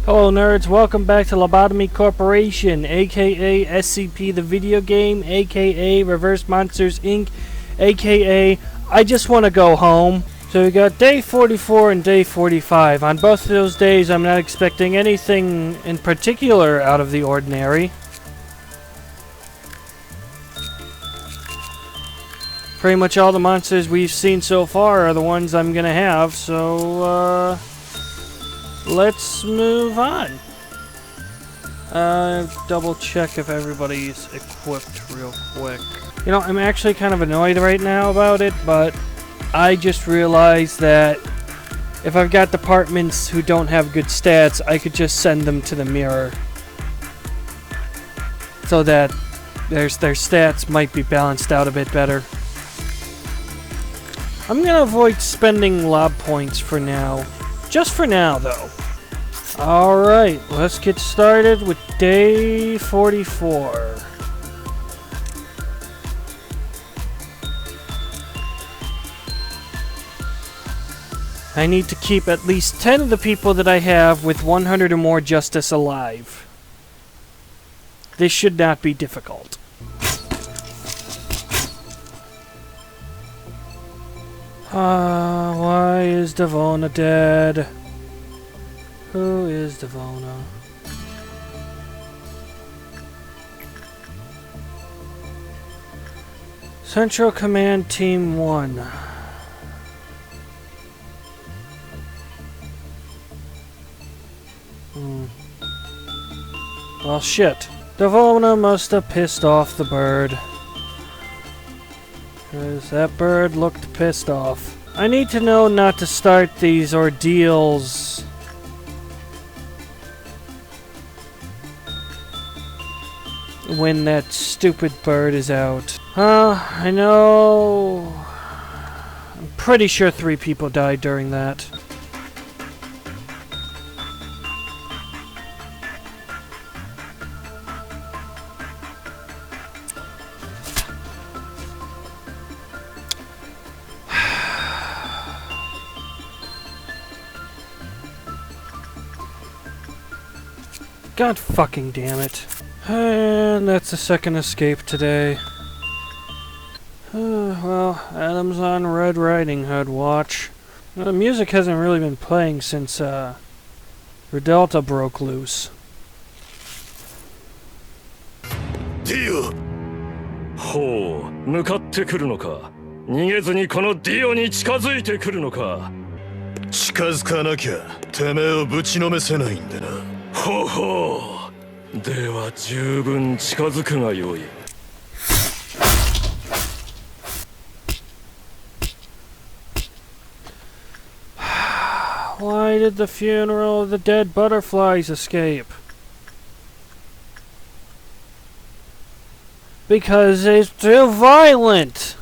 Hello nerds, welcome back to Lobotomy Corporation, aka SCP the video game, aka Reverse Monsters Inc., aka I just want to go home. So we got day 44 and day 45. On both of those days I'm not expecting anything in particular out of the ordinary. Pretty much all the monsters we've seen so far are the ones I'm gonna have, so let's move on. Double check if everybody's equipped real quick. You know, I'm actually kind of annoyed right now about it, but I just realized that if I've got departments who don't have good stats, I could just send them to the mirror. So that their stats might be balanced out a bit better. I'm gonna avoid spending lob points for now. Just for now, though. Alright, let's get started with day 44. I need to keep at least 10 of the people that I have with 100 or more justice alive. This should not be difficult. Why is Devona dead? Who is Devona? Central Command Team 1. Well, shit. Devona must have pissed off the bird. Because that bird looked pissed off. I need to know not to start these ordeals when that stupid bird is out. I know. I'm pretty sure 3 people died during that. God fucking damn it. And that's the second escape today. Well, Adam's on Red Riding Hood watch. The music hasn't really been playing since, Redelta broke loose. Dio! ほう、向かってくるのか。逃げずにこのディオに近づいてくるのか。近づかなきゃ、てめえをぶちのめせないんでな。ほうほう。では十分近づくがよい。Why did the funeral of the dead butterflies escape? Because it's too violent!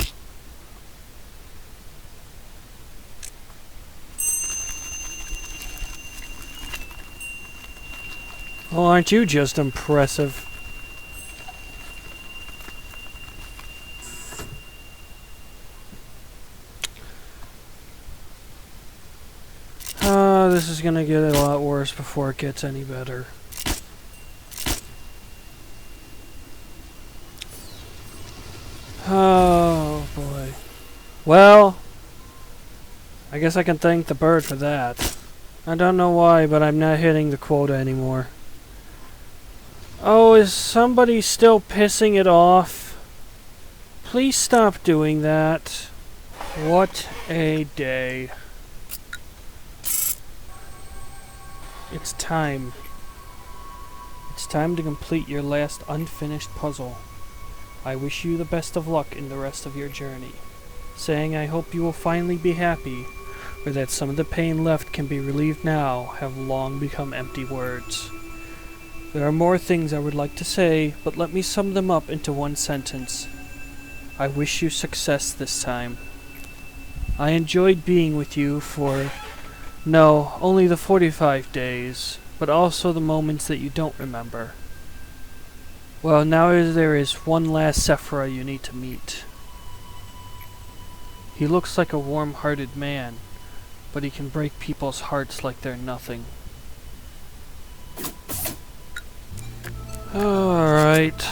Well, aren't you just impressive? This is gonna get a lot worse before it gets any better. Oh boy. Well, I guess I can thank the bird for that. I don't know why, but I'm not hitting the quota anymore. Oh, is somebody still pissing it off? Please stop doing that. What a day. It's time. It's time to complete your last unfinished puzzle. I wish you the best of luck in the rest of your journey. Saying I hope you will finally be happy, or that some of the pain left can be relieved now, have long become empty words. There are more things I would like to say, but let me sum them up into one sentence. I wish you success this time. I enjoyed being with you for... no, only the 45 days, but also the moments that you don't remember. Well, now there is one last Sephira you need to meet. He looks like a warm-hearted man, but he can break people's hearts like they're nothing. Alright.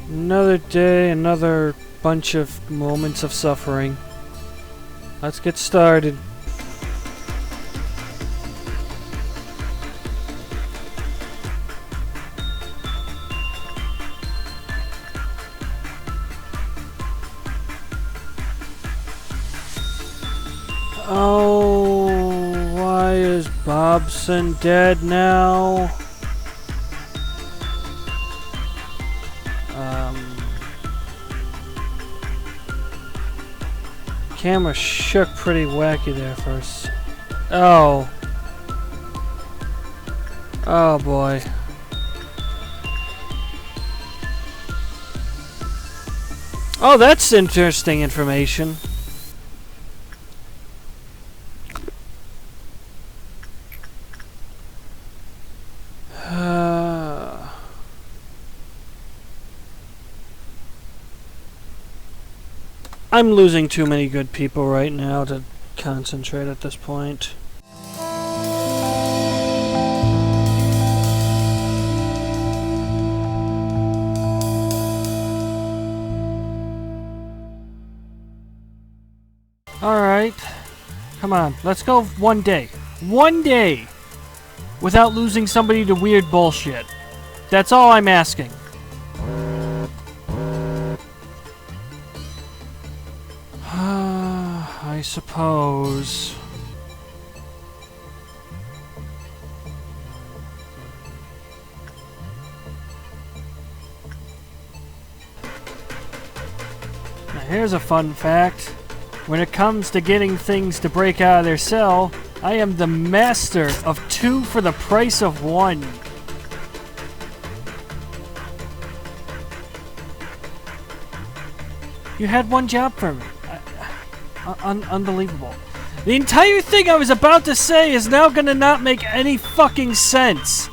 Another day, another bunch of moments of suffering. Let's get started. Oh, why is Bobson dead now? Camera shook pretty wacky there first. Oh. Oh boy. Oh, that's interesting information. I'm losing too many good people right now to concentrate at this point. Alright. Come on, let's go one day. One day! Without losing somebody to weird bullshit. That's all I'm asking. I suppose. Now here's a fun fact. When it comes to getting things to break out of their cell, I am the master of 2 for the price of 1. You had one job for me. Unbelievable. The entire thing I was about to say is now gonna not make any fucking sense.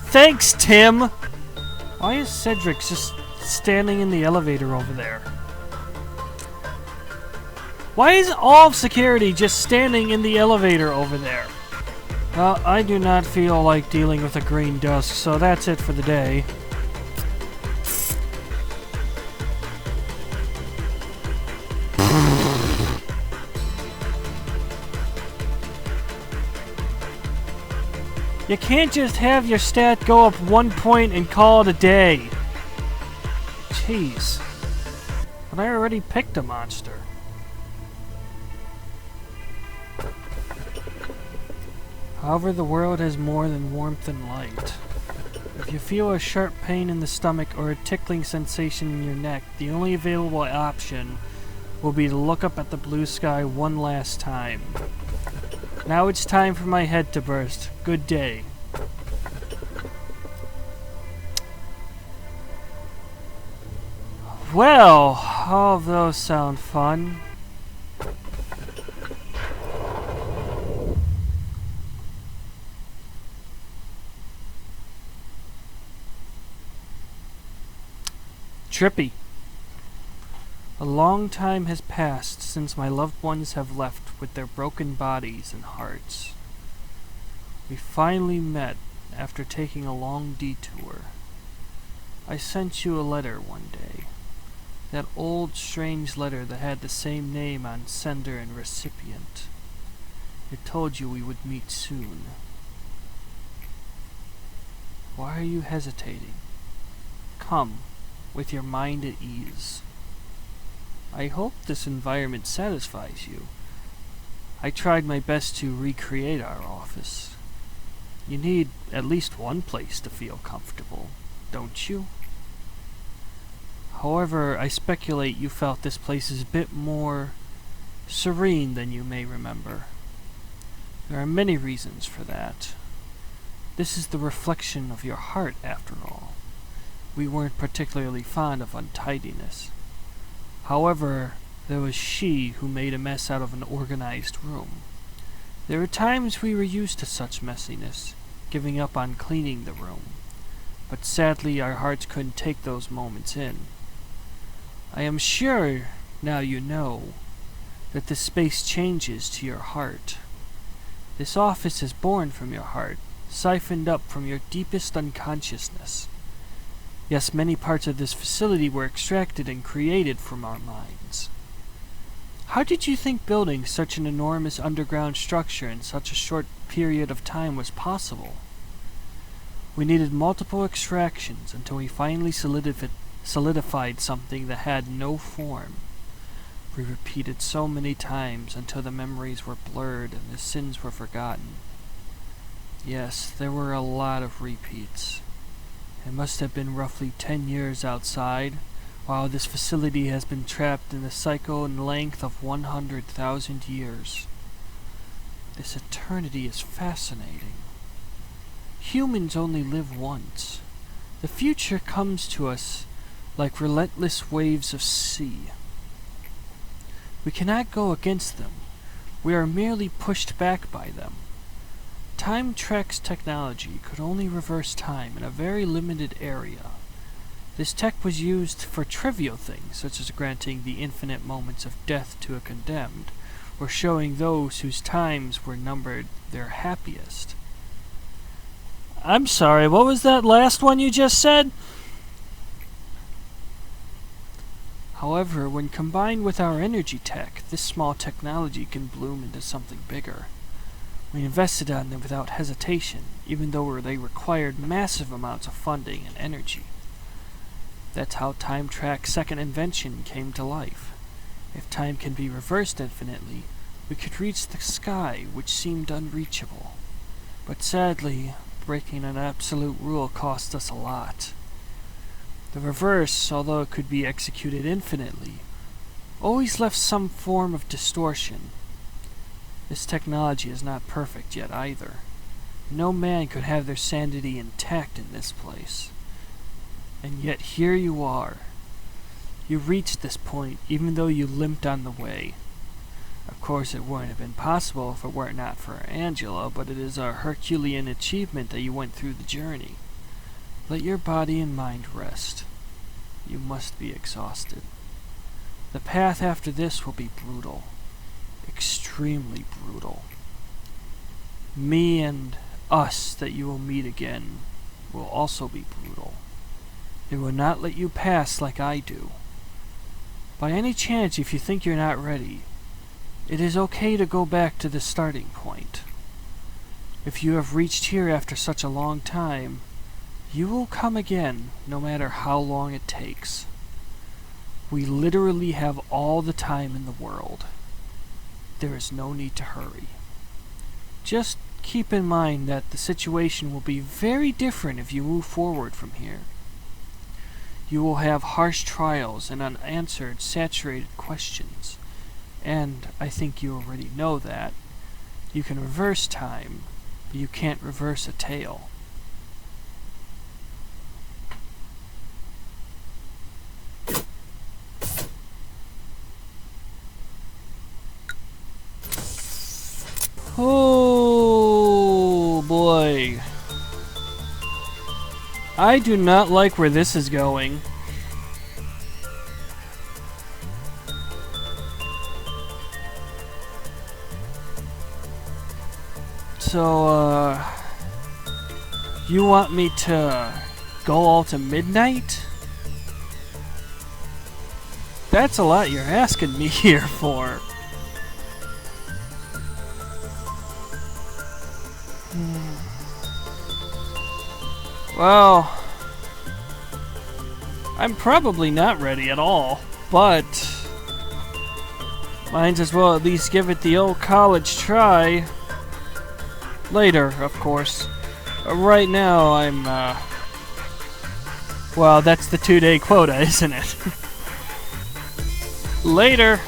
Thanks, Tim. Why is Cedric just standing in the elevator over there? Why is all of security just standing in the elevator over there? Well, I do not feel like dealing with a green dusk, so that's it for the day. You can't just have your stat go up 1 point and call it a day. Jeez. But I already picked a monster. However, the world has more than warmth and light. If you feel a sharp pain in the stomach or a tickling sensation in your neck, the only available option will be to look up at the blue sky one last time. Now it's time for my head to burst. Good day. Well, all of those sound fun. Trippy. A long time has passed since my loved ones have left with their broken bodies and hearts. We finally met after taking a long detour. I sent you a letter one day. That old strange letter that had the same name on sender and recipient. It told you we would meet soon. Why are you hesitating? Come, with your mind at ease. I hope this environment satisfies you. I tried my best to recreate our office. You need at least one place to feel comfortable, don't you? However, I speculate you felt this place is a bit more serene than you may remember. There are many reasons for that. This is the reflection of your heart, after all. We weren't particularly fond of untidiness. However, there was she who made a mess out of an organized room. There were times we were used to such messiness, giving up on cleaning the room. But sadly, our hearts couldn't take those moments in. I am sure, now you know, that this space changes to your heart. This office is born from your heart, siphoned up from your deepest unconsciousness. Yes, many parts of this facility were extracted and created from our minds. How did you think building such an enormous underground structure in such a short period of time was possible? We needed multiple extractions until we finally solidified something that had no form. We repeated so many times until the memories were blurred and the sins were forgotten. Yes, there were a lot of repeats. It must have been roughly 10 years outside, while this facility has been trapped in the cycle and length of 100,000 years. This eternity is fascinating. Humans only live once. The future comes to us like relentless waves of sea. We cannot go against them. We are merely pushed back by them. Time Trek's technology could only reverse time in a very limited area. This tech was used for trivial things, such as granting the infinite moments of death to a condemned, or showing those whose times were numbered their happiest. I'm sorry, what was that last one you just said? However, when combined with our energy tech, this small technology can bloom into something bigger. We invested on them without hesitation, even though they required massive amounts of funding and energy. That's how Time Trek's second invention came to life. If time can be reversed infinitely, we could reach the sky, which seemed unreachable. But sadly, breaking an absolute rule cost us a lot. The reverse, although it could be executed infinitely, always left some form of distortion. This technology is not perfect yet either. No man could have their sanity intact in this place. And yet here you are. You reached this point even though you limped on the way. Of course, it wouldn't have been possible if it were not for Angela, but it is a Herculean achievement that you went through the journey. Let your body and mind rest. You must be exhausted. The path after this will be brutal. Extremely brutal. Me and us that you will meet again will also be brutal. They will not let you pass like I do. By any chance, if you think you're not ready, it is okay to go back to the starting point. If you have reached here after such a long time, you will come again, no matter how long it takes. We literally have all the time in the world. There is no need to hurry. Just keep in mind that the situation will be very different if you move forward from here. You will have harsh trials and unanswered, saturated questions. And I think you already know that. You can reverse time, but you can't reverse a tale. Oh boy. I do not like where this is going. So, you want me to go all to midnight? That's a lot you're asking me here for. Well, I'm probably not ready at all, but might as well at least give it the old college try. Later, of course. Right now, I'm, well, that's the 2-day quota, isn't it? Later.